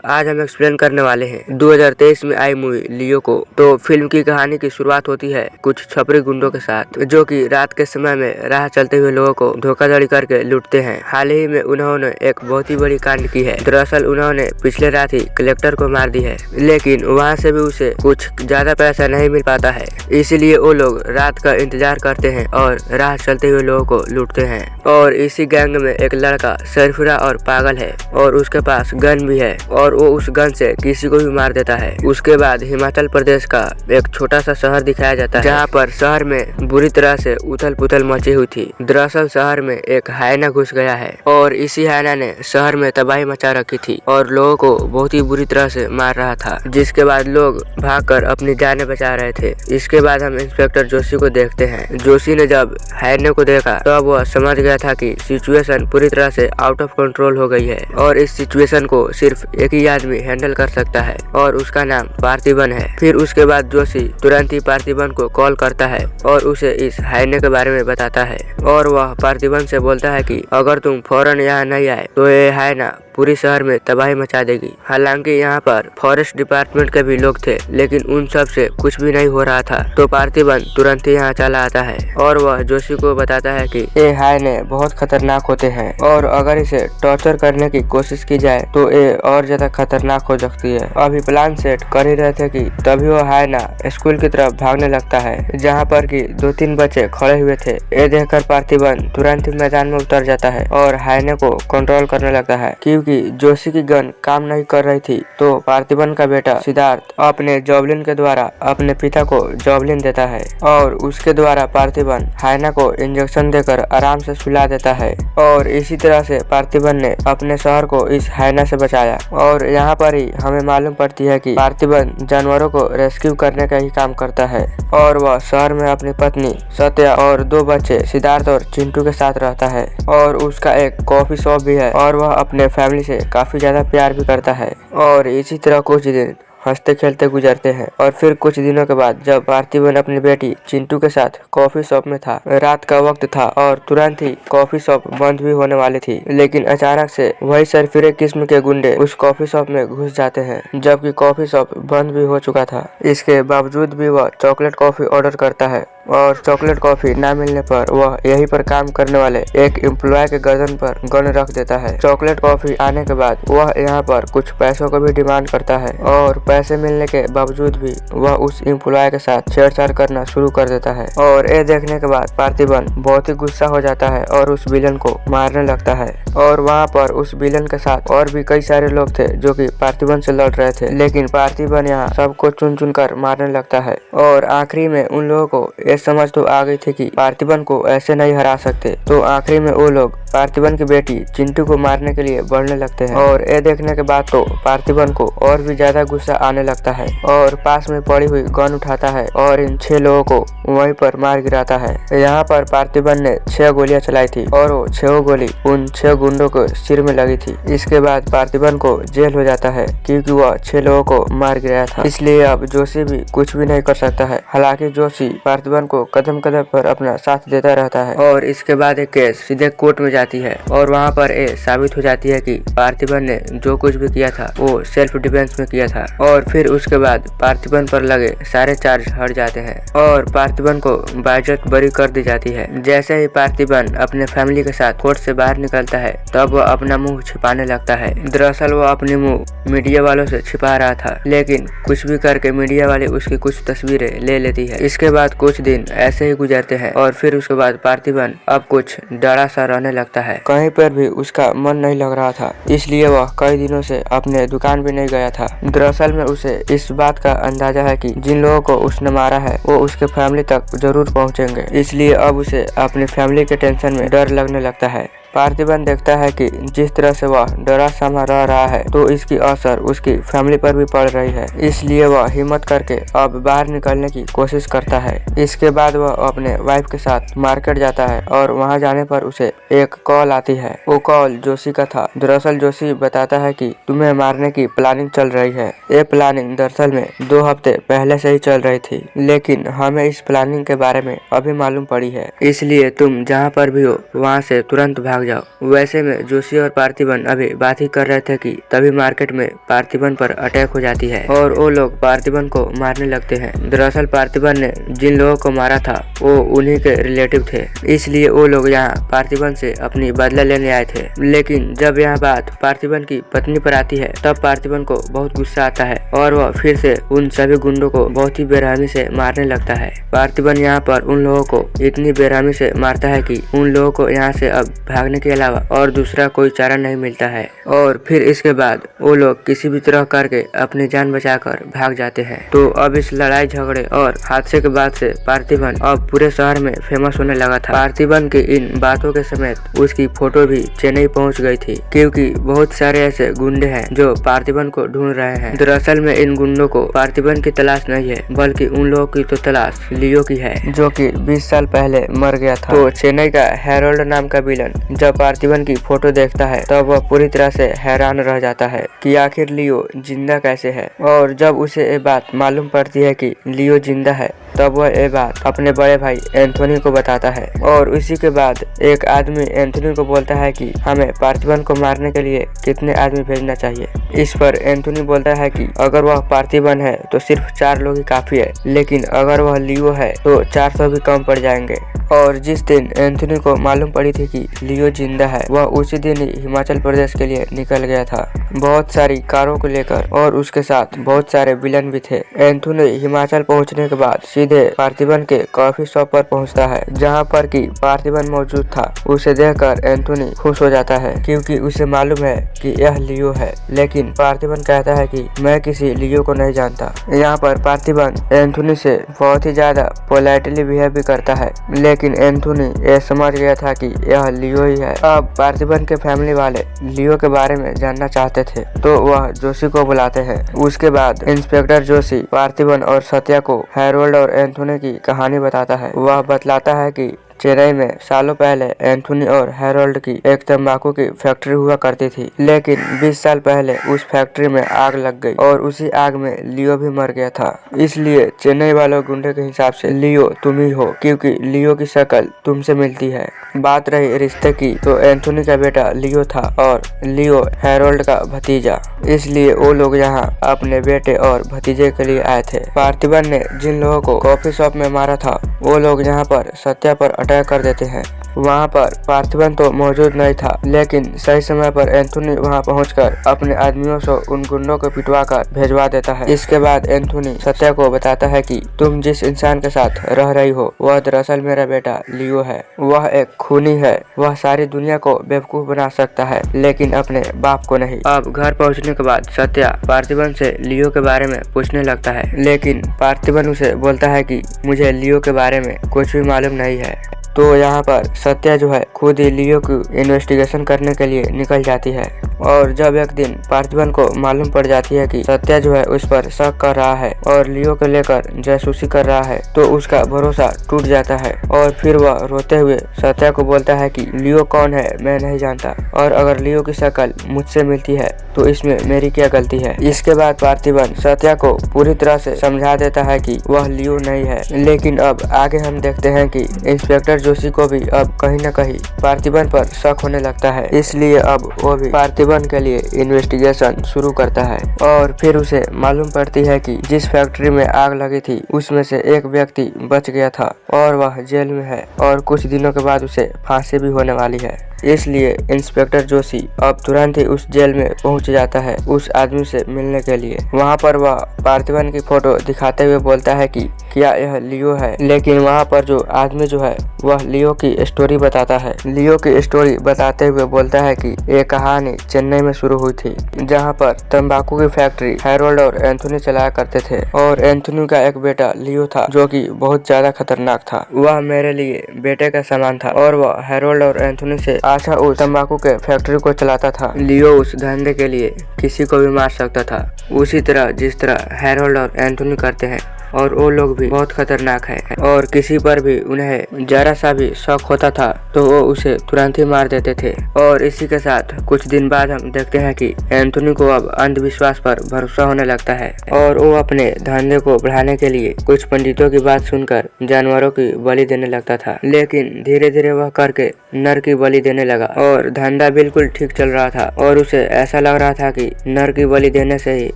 आज हम एक्सप्लेन करने वाले हैं 2023 में आई मूवी लियो को। तो फिल्म की कहानी की शुरुआत होती है कुछ छपरी गुंडों के साथ, जो कि रात के समय में राह चलते हुए लोगों को धोखाधड़ी करके लूटते हैं। हाल ही में उन्होंने एक बहुत ही बड़ी कांड की है। दरअसल उन्होंने पिछले रात ही कलेक्टर को मार दी है, लेकिन वहाँ से भी उसे कुछ ज्यादा पैसा नहीं मिल पाता है। इसीलिए वो लोग रात का इंतजार करते हैं और राह चलते हुए लोगों को लूटते हैं। और इसी गैंग में एक लड़का सरफिरा और पागल है और उसके पास गन भी है और वो उस गन से किसी को भी मार देता है। उसके बाद हिमाचल प्रदेश का एक छोटा सा शहर दिखाया जाता है, जहाँ पर शहर में बुरी तरह से उथल पुथल मची हुई थी। दरअसल शहर में एक हायना घुस गया है और इसी हायना ने शहर में तबाही मचा रखी थी और लोगों को बहुत ही बुरी तरह से मार रहा था, जिसके बाद लोग भागकर अपनी जानें बचा रहे थे। इसके बाद हम इंस्पेक्टर जोशी को देखते हैं। जोशी ने जब हायने को देखा तब वह समझ गया था कि सिचुएशन पूरी तरह से आउट ऑफ कंट्रोल हो गई है और इस सिचुएशन को सिर्फ एक ही आदमी हैंडल कर सकता है और उसका नाम पार्थिबन है। फिर उसके बाद जोशी तुरंत ही पार्थिबन को कॉल करता है और उसे इस हायने के बारे में बताता है और वह पार्थिबन से बोलता है कि अगर तुम फौरन यहाँ नहीं आए तो ये हायना पूरी शहर में तबाही मचा देगी। हालांकि यहाँ पर फॉरेस्ट डिपार्टमेंट के भी लोग थे, लेकिन उन सब से कुछ भी नहीं हो रहा था। तो पार्थिबन तुरंत ही यहाँ चला आता है और वह जोशी को बताता है कि ये हायने बहुत खतरनाक होते हैं और अगर इसे टॉर्चर करने की कोशिश की जाए तो ये और ज्यादा खतरनाक हो सकती है। अभी प्लान सेट कर ही रहे थे कि तभी वो हायना स्कूल की तरफ भागने लगता है, जहाँ पर कि 2-3 बच्चे खड़े हुए थे। ये देखकर पार्थिबन तुरंत ही मैदान में उतर जाता है और हायने को कंट्रोल करने लगता है। क्योंकि जोशी की गन काम नहीं कर रही थी, तो पार्थिबन का बेटा सिद्धार्थ अपने जॉवलिन के द्वारा अपने पिता को जॉवलिन देता है और उसके द्वारा पार्थिबन हायना को इंजेक्शन देकर आराम से सुला देता है। और इसी तरह से पार्थिबन ने अपने शहर को इस हायना से बचाया। और यहाँ पर ही हमें मालूम पड़ती है कि पार्थिबन जानवरों को रेस्क्यू करने का ही काम करता है और वह शहर में अपनी पत्नी सत्या और 2 बच्चे सिद्धार्थ और चिंटू के साथ रहता है और उसका एक कॉफी शॉप भी है और वह अपने फैमिली से काफी ज्यादा प्यार भी करता है। और इसी तरह कुछ दिन हंसते खेलते गुजरते हैं और फिर कुछ दिनों के बाद जब पार्थिबन अपनी बेटी चिंटू के साथ कॉफी शॉप में था, रात का वक्त था और तुरंत ही कॉफी शॉप बंद भी होने वाली थी, लेकिन अचानक से वही सरफिरे किस्म के गुंडे उस कॉफी शॉप में घुस जाते हैं, जबकि कॉफी शॉप बंद भी हो चुका था। इसके बावजूद भी वह चॉकलेट कॉफी ऑर्डर करता है और चॉकलेट कॉफी ना मिलने पर वह यहीं पर काम करने वाले एक एम्प्लॉय के गर्दन पर गन रख देता है। चॉकलेट कॉफी आने के बाद वह यहाँ पर कुछ पैसों को भी डिमांड करता है और पैसे मिलने के बावजूद भी वह उस एम्प्लॉय के साथ छेड़छाड़ करना शुरू कर देता है। और ये देखने के बाद पार्थिबन बहुत ही गुस्सा हो जाता है और उस विलन को मारने लगता है। और वहाँ पर उस विलन के साथ और भी कई सारे लोग थे जो कि पार्थिबन से लड़ रहे थे, लेकिन पार्थिबन यहाँ सबको चुन चुन कर मारने लगता है। और आखिरी में उन लोगों को समझ तो आ गई थी कि पार्थिबन को ऐसे नहीं हरा सकते, तो आखिरी में वो लोग पार्थिबन की बेटी चिंटू को मारने के लिए बढ़ने लगते हैं। और ये देखने के बाद तो पार्थिबन को और भी ज्यादा गुस्सा आने लगता है और पास में पड़ी हुई गन उठाता है और इन 6 लोगों को वहीं पर मार गिराता है। यहाँ पर पार्थिबन ने 6 गोलियां चलाई थी और वो 6 गोली उन 6 गुंडों को सिर में लगी थी। इसके बाद पार्थिबन को जेल हो जाता है क्योंकि वह 6 लोगों को मार गिराया था, इसलिए अब जोशी भी कुछ भी नहीं कर सकता है। हालांकि जोशी पार्थिबन को कदम कदम पर अपना साथ देता रहता है। और इसके बाद एक केस सीधे कोर्ट में जाती है और वहाँ पर ये साबित हो जाती है कि पार्थिबन ने जो कुछ भी किया था वो सेल्फ डिफेंस में किया था। और फिर उसके बाद पार्थिबन पर लगे सारे चार्ज हट जाते हैं और पार्थिबन को बाइज्जत बरी कर दी जाती है। जैसे ही पार्थिबन अपने फैमिली के साथ कोर्ट से बाहर निकलता है तब वह अपना मुंह छिपाने लगता है। दरअसल वो अपने मुंह मीडिया वालों से छिपा रहा था, लेकिन कुछ भी करके मीडिया वाले उसकी कुछ तस्वीरें ले लेती है। इसके बाद कुछ दिन ऐसे ही गुजरते हैं और फिर उसके बाद पार्थिबन अब कुछ डरा सा रहने लगता है। कहीं पर भी उसका मन नहीं लग रहा था, इसलिए वह कई दिनों से अपने दुकान भी नहीं गया था। दरअसल में उसे इस बात का अंदाजा है कि जिन लोगों को उसने मारा है वो उसके फैमिली तक जरूर पहुंचेंगे, इसलिए अब उसे अपनी फैमिली के टेंशन में डर लगने लगता है। पार्थिबन देखता है कि जिस तरह से वह डरा समा रह रहा है तो इसकी असर उसकी फैमिली पर भी पड़ रही है, इसलिए वह हिम्मत करके अब बाहर निकलने की कोशिश करता है। इसके बाद वह अपने वाइफ के साथ मार्केट जाता है और वहां जाने पर उसे एक कॉल आती है। वो कॉल जोशी का था। दरअसल जोशी बताता है कि तुम्हें मारने की प्लानिंग चल रही है। ये प्लानिंग दरअसल में 2 हफ्ते पहले से ही चल रही थी, लेकिन हमें इस प्लानिंग के बारे में अभी मालूम पड़ी है, इसलिए तुम जहाँ पर भी हो वहाँ से तुरंत भाग भाग जाओ। वैसे में जोशी और पार्थिबन अभी बात ही कर रहे थे कि तभी मार्केट में पार्थिबन पर अटैक हो जाती है और वो लोग पार्थिबन को मारने लगते हैं। दरअसल पार्थिबन ने जिन लोगों को मारा था वो उन्हीं के रिलेटिव थे, इसलिए वो लोग यहाँ पार्थिबन से अपनी बदला लेने आए थे। लेकिन जब यह बात पार्थिबन की पत्नी पर आती है तब पार्थिबन को बहुत गुस्सा आता है और वह फिर से उन सभी गुंडों को बहुत ही बेरहमी से मारने लगता है। पार्थिबन यहाँ पर उन लोगों को इतनी बेरहमी से मारता है कि उन लोगों को यहाँ से अब भागने के अलावा और दूसरा कोई चारा नहीं मिलता है और फिर इसके बाद वो लोग किसी भी तरह करके अपनी जान बचाकर भाग जाते हैं। तो अब इस लड़ाई झगड़े और हादसे के बाद से पार्थिबन अब पूरे शहर में फेमस होने लगा था। पार्थिबन की इन बातों के समेत उसकी फोटो भी चेन्नई पहुंच गई थी, क्योंकि बहुत सारे ऐसे गुंडे हैं जो पार्थिबन को ढूंढ रहे हैं। दरअसल में इन गुंडों को पार्थिबन की तलाश नहीं है, बल्कि उन लोगों की तो तलाश लियो की है, जो कि 20 साल पहले मर गया था। तो चेन्नई का हेरोल्ड नाम का विलन जब पार्थिबन की फोटो देखता है तब वह पूरी तरह से हैरान रह जाता है कि आखिर लियो जिंदा कैसे है। और जब उसे ये बात मालूम पड़ती है कि लियो जिंदा है तब वह ये बात अपने बड़े भाई एंथोनी को बताता है और इसी के बाद एक आदमी एंथोनी को बोलता है कि हमें पार्थिबन को मारने के लिए कितने आदमी भेजना चाहिए। इस पर एंथोनी बोलता है कि अगर वह पार्थिबन है तो सिर्फ 4 लोग ही काफी है, लेकिन अगर वह लियो है तो 400 भी कम पड़ जाएंगे। और जिस दिन एंथोनी को मालूम पड़ी थी कि लियो जिंदा है वह उसी दिन ही हिमाचल प्रदेश के लिए निकल गया था, बहुत सारी कारों को लेकर, और उसके साथ बहुत सारे विलन भी थे। एंथोनी हिमाचल पहुंचने के बाद सीधे पार्थिबन के कॉफी शॉप पर पहुंचता है, जहां पर कि पार्थिबन मौजूद था। उसे देखकर एंथोनी खुश हो जाता है क्योंकि उसे मालूम है कि यह लियो है, लेकिन पार्थिबन कहता है कि मैं किसी लियो को नहीं जानता। यहाँ पर पार्थिबन एंथोनी से बहुत ही ज्यादा पोलाइटली बिहेव भी करता है, लेकिन एंथोनी ये समझ गया था कि यह लियो ही है। अब पार्थिबन के फैमिली वाले लियो के बारे में जानना चाहते थे तो वह जोशी को बुलाते हैं। उसके बाद इंस्पेक्टर जोशी पार्थिबन और सत्या को हेरोल्ड और एंथोनी की कहानी बताता है। वह बतलाता है कि चेन्नई में सालों पहले एंथोनी और हेरोल्ड की एक तंबाकू की फैक्ट्री हुआ करती थी, लेकिन 20 साल पहले उस फैक्ट्री में आग लग गई और उसी आग में लियो भी मर गया था। इसलिए चेन्नई वालों गुंडे के हिसाब से लियो तुम ही हो, क्योंकि लियो की शक्ल तुमसे मिलती है। बात रही रिश्ते की तो एंथोनी का बेटा लियो था और लियो हेरोल्ड का भतीजा, इसलिए वो लोग यहाँ अपने बेटे और भतीजे के लिए आए थे। पार्थिबन ने जिन लोगों को कॉफी शॉप में मारा था वो लोग यहाँ पर सत्या पर अटैक कर देते हैं। वहाँ पर पार्थिबन तो मौजूद नहीं था, लेकिन सही समय पर एंथोनी वहाँ पहुंचकर अपने आदमियों से उन गुंडों को पिटवा कर भेजवा देता है। इसके बाद एंथोनी सत्या को बताता है कि तुम जिस इंसान के साथ रह रही हो वह दरअसल मेरा बेटा लियो है। वह एक खूनी है, वह सारी दुनिया को बेवकूफ बना सकता है लेकिन अपने बाप को नहीं। अब घर पहुँचने के बाद सत्या पार्थिबन से लियो के बारे में पूछने लगता है, लेकिन पार्थिबन उसे बोलता है कि मुझे लियो के बारे में कुछ भी मालूम नहीं है। तो यहाँ पर सत्या जो है खुद ही लियो की इन्वेस्टिगेशन करने के लिए निकल जाती है। और जब एक दिन पार्थिबन को मालूम पड़ जाती है कि सत्या जो है उस पर शक कर रहा है और लियो को लेकर जासूसी कर रहा है, तो उसका भरोसा टूट जाता है और फिर वह रोते हुए सत्या को बोलता है कि लियो कौन है मैं नहीं जानता, और अगर लियो की शक्ल मुझसे मिलती है तो इसमें मेरी क्या गलती है। इसके बाद पार्थिबन सत्या को पूरी तरह से समझा देता है कि वह लियो नहीं है। लेकिन अब आगे हम देखते हैं कि इंस्पेक्टर जोशी को भी अब कहीं न कहीं पार्थिबन पर शक होने लगता है, इसलिए अब वो भी पार्थिबन के लिए इन्वेस्टिगेशन शुरू करता है। और फिर उसे मालूम पड़ती है कि जिस फैक्ट्री में आग लगी थी उसमें से एक व्यक्ति बच गया था और वह जेल में है और कुछ दिनों के बाद उसे फांसी भी होने वाली है। इसलिए इंस्पेक्टर जोशी अब तुरंत ही उस जेल में पहुंच जाता है उस आदमी से मिलने के लिए। वहां पर वह पार्थिबन की फोटो दिखाते हुए बोलता है कि क्या यह लियो है, लेकिन वहां पर जो आदमी जो है वह लियो की स्टोरी बताता है। लियो की स्टोरी बताते हुए बोलता है कि ये कहानी चेन्नई में शुरू हुई थी, जहाँ पर तंबाकू की फैक्ट्री हेरोल्ड और एंथोनी चलाया करते थे और एंथोनी का एक बेटा लियो था जो कि बहुत ज्यादा खतरनाक था। वह मेरे लिए बेटे का समान था और वह हेरोल्ड और एंथोनी से अच्छा उस तंबाकू के फैक्ट्री को चलाता था। लियो उस धंधे के लिए किसी को भी मार सकता था, उसी तरह जिस तरह हेरोल्ड और एंथोनी करते हैं। और वो लोग भी बहुत खतरनाक है और किसी पर भी उन्हें जरा सा भी शक होता था तो वो उसे तुरंत ही मार देते थे। और इसी के साथ कुछ दिन बाद हम देखते हैं कि एंथोनी को अब अंधविश्वास पर भरोसा होने लगता है और वो अपने धंधे को बढ़ाने के लिए कुछ पंडितों की बात सुनकर जानवरों की बलि देने लगता था। लेकिन धीरे धीरे वह करके नर की बलि देने लगा और धंधा बिल्कुल ठीक चल रहा था और उसे ऐसा लग रहा था कि नर की बलि देने से ही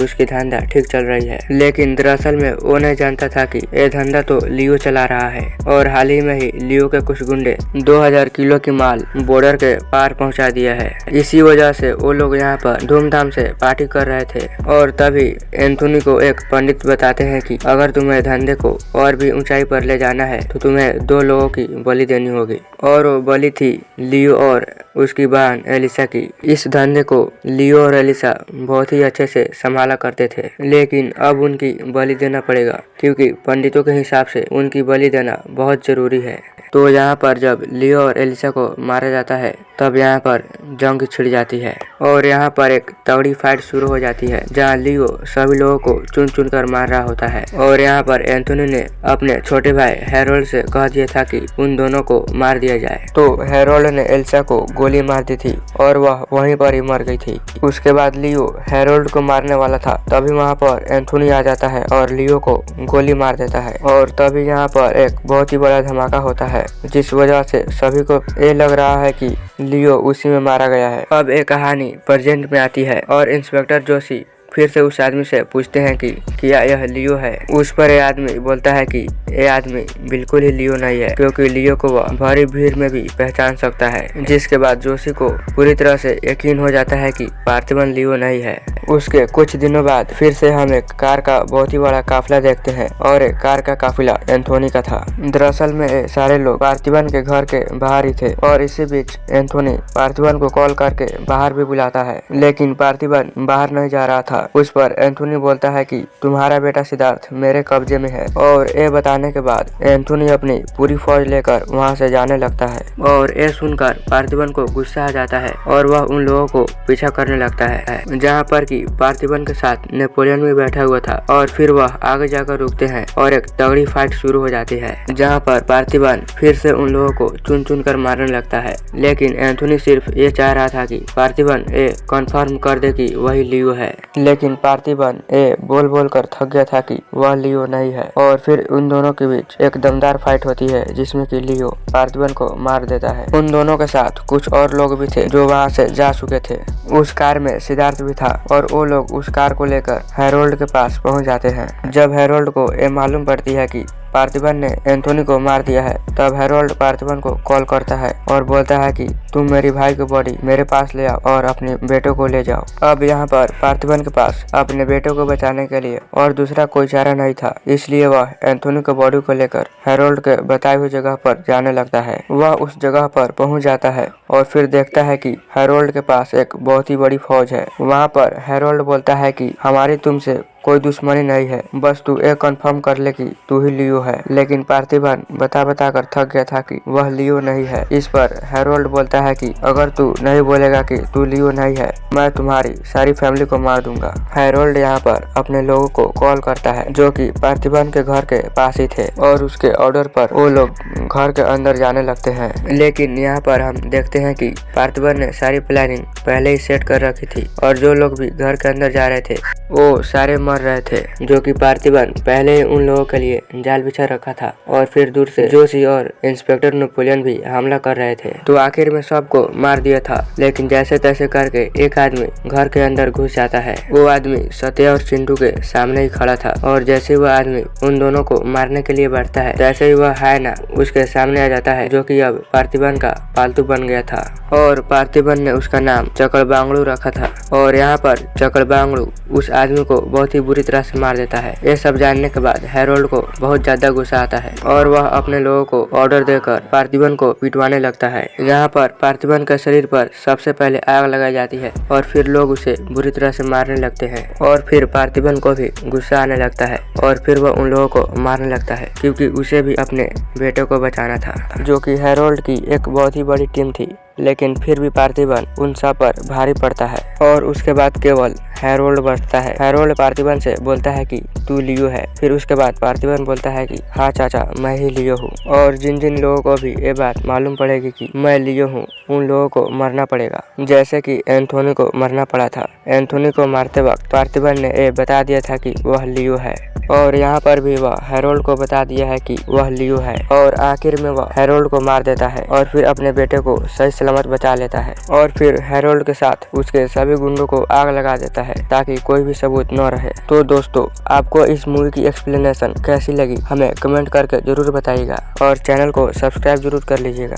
उसकी धंधा ठीक चल रही है। लेकिन दरअसल में वो नहीं जानता था कि ये धंधा तो लियो चला रहा है और हाल ही में ही लियो के कुछ गुंडे 2000 किलो की माल बॉर्डर के पार पहुंचा दिया है। इसी वजह से वो लोग यहाँ पर धूमधाम से पार्टी कर रहे थे और तभी एंथोनी को एक पंडित बताते हैं कि अगर तुम्हें धंधे को और भी ऊंचाई पर ले जाना है तो तुम्हें 2 लोगों की बलि देनी होगी। और वो बलि थी लियो और उसकी बहन एलिसा की। इस धंधे को लियो और एलिसा बहुत ही अच्छे से संभाला करते थे, लेकिन अब उनकी बलि देना पड़ेगा क्योंकि पंडितों के हिसाब से उनकी बलि देना बहुत जरूरी है। तो यहाँ पर जब लियो और एलिसा को मारा जाता है तब यहाँ पर जंग छिड़ जाती है और यहाँ पर एक तगड़ी फाइट शुरू हो जाती है जहाँ लियो सभी लोगों को चुन चुन कर मार रहा होता है। और यहाँ पर एंथोनी ने अपने छोटे भाई हेरोल्ड से कह दिया था कि उन दोनों को मार दिया जाए। तो हेरोल्ड ने एलिसा को गोली मार दी थी और वह वहीं पर ही मर गई थी। उसके बाद लियो हेरोल्ड को मारने वाला था, तभी वहाँ पर एंथोनी आ जाता है और लियो को गोली मार देता है और तभी यहाँ पर एक बहुत ही बड़ा धमाका होता है जिस वजह से सभी को ये लग रहा है कि लियो उसी में मारा गया है। अब एक कहानी प्रेजेंट में आती है और इंस्पेक्टर जोशी फिर से उस आदमी से पूछते हैं कि क्या यह लियो है। उस पर यह आदमी बोलता है कि यह आदमी बिल्कुल ही लियो नहीं है क्योंकि लियो को वह भारी भीड़ में भी पहचान सकता है। जिसके बाद जोशी को पूरी तरह से यकीन हो जाता है कि पार्थिबन लियो नहीं है। उसके कुछ दिनों बाद फिर से हम एक कार का बहुत ही बड़ा काफिला देखते हैं और एक कार का काफिला एंथोनी का था। दरअसल में ये सारे लोग पार्थिबन के घर के बाहर ही थे और इसी बीच एंथोनी पार्थिबन को कॉल करके बाहर भी बुलाता है, लेकिन पार्थिबन बाहर नहीं जा रहा था। उस पर एंथोनी बोलता है कि तुम्हारा बेटा सिद्धार्थ मेरे कब्जे में है और ये बताने के बाद एंथोनी अपनी पूरी फौज लेकर वहां से जाने लगता है। और ये सुनकर पार्थिबन को गुस्सा आ जाता है और वह उन लोगों को पीछा करने लगता है जहाँ पर कि पार्थिबन के साथ नेपोलियन भी बैठा हुआ था। और फिर वह आगे जाकर रुकते हैं और एक तगड़ी फाइट शुरू हो जाती है जहाँ पर पार्थिबन फिर से उन लोगों को चुन चुन कर मारने लगता है। लेकिन एंथोनी सिर्फ ये चाह रहा था कि पार्थिबन ये कंफर्म कर दे कि वही लियो है, लेकिन पार्थिबन ये बोल बोल कर थक गया था कि वह लियो नहीं है। और फिर उन दोनों के बीच एक दमदार फाइट होती है जिसमें कि लियो पार्थिबन को मार देता है। उन दोनों के साथ कुछ और लोग भी थे जो वहां से जा चुके थे। उस कार में सिद्धार्थ भी था और वो लोग उस कार को लेकर हेरोल्ड के पास पहुंच जाते हैं। जब हेरोल्ड को ये मालूम पड़ती है कि पार्थिबन ने एंथोनी को मार दिया है तब हेरोल्ड पार्थिबन को कॉल करता है और बोलता है कि तुम मेरी भाई की बॉडी मेरे पास ले आओ और अपने बेटों को ले जाओ। अब यहाँ पर पार्थिबन के पास अपने बेटों को बचाने के लिए और दूसरा कोई चारा नहीं था, इसलिए वह एंथोनी की बॉडी को लेकर हेरोल्ड के बताई हुई जगह पर जाने लगता है। वह उस जगह पर पहुँच जाता है और फिर देखता है कि हेरोल्ड के पास एक बहुत ही बड़ी फौज है। वहाँ पर हेरोल्ड बोलता है कि हमारी तुमसे कोई दुश्मनी नहीं है, बस तू ये कंफर्म कर ले कि तू ही लियो है। लेकिन पार्थिबन बता कर थक गया था कि वह लियो नहीं है। इस पर हेरोल्ड बोलता है कि अगर तू नहीं बोलेगा कि तू लियो नहीं है मैं तुम्हारी सारी फैमिली को मार दूंगा। हेरोल्ड यहाँ पर अपने लोगों को कॉल करता है जो कि पार्थिबन के घर के पास ही थे और उसके ऑर्डर पर वो लोग घर के अंदर जाने लगते हैं। लेकिन यहाँ पर हम देखते हैं कि पार्थिबन ने सारी प्लानिंग पहले ही सेट कर रखी थी और जो लोग भी घर के अंदर जा रहे थे वो सारे मर रहे थे, जो कि पार्थिबन पहले ही उन लोगों के लिए जाल बिछा रखा था। और फिर दूर से जोशी और इंस्पेक्टर नेपोलियन भी हमला कर रहे थे। तो आखिर में सबको मार दिया था, लेकिन जैसे तैसे करके एक आदमी घर के अंदर घुस जाता है। वो आदमी सत्या और चिंटू के सामने ही खड़ा था और जैसे वह आदमी उन दोनों को मारने के लिए बढ़ता है तैसे ही वह हायना उसके सामने आ जाता है जो कि अब पार्थिबन का पालतू बन गया था और पार्थिबन ने उसका नाम चकड़बांगड़ू रखा था। और यहाँ पर चकड़बांगड़ू उस आदमी को बहुत ही बुरी तरह से मार देता है। ये सब जानने के बाद हेरोल्ड को बहुत ज्यादा गुस्सा आता है और वह अपने लोगों को ऑर्डर देकर पार्थिबन को पिटवाने लगता है। यहाँ पर पार्थिबन के शरीर पर सबसे पहले आग लगाई जाती है और फिर लोग उसे बुरी तरह से मारने लगते हैं और फिर पार्थिबन को भी गुस्सा आने लगता है और फिर वह उन लोगों को मारने लगता है क्योंकि उसे भी अपने बेटे को बचाना था, जो कि हेरोल्ड की एक बहुत ही बड़ी टीम थी लेकिन फिर भी पार्थिबन उन सब पर भारी पड़ता है और उसके बाद केवल हैरोल्ड बचता है। हैरोल्ड पार्थिबन से बोलता है कि तू लियो है। फिर उसके बाद पार्थिबन बोलता है कि हाँ चाचा, मैं ही लियो हूँ। और जिन जिन लोगों को भी ये बात मालूम पड़ेगी कि मैं लियो हूँ, उन लोगों को मरना पड़ेगा, जैसे कि एंथोनी को मरना पड़ा था। एंथोनी को मारते वक्त पार्थिबन ने ये बता दिया था कि वह लियो है और यहाँ पर भी वह हैरोल्ड को बता दिया है कि वह लियो है और आखिर में वह हैरोल्ड को मार देता है और फिर अपने बेटे को सही सलामत बचा लेता है और फिर हैरोल्ड के साथ उसके सभी गुंडों को आग लगा देता है ताकि कोई भी सबूत न रहे। तो दोस्तों, आपको इस मूवी की एक्सप्लेनेशन कैसी लगी हमें कमेंट करके जरूर बताइएगा और चैनल को सब्सक्राइब जरूर कर लीजिएगा।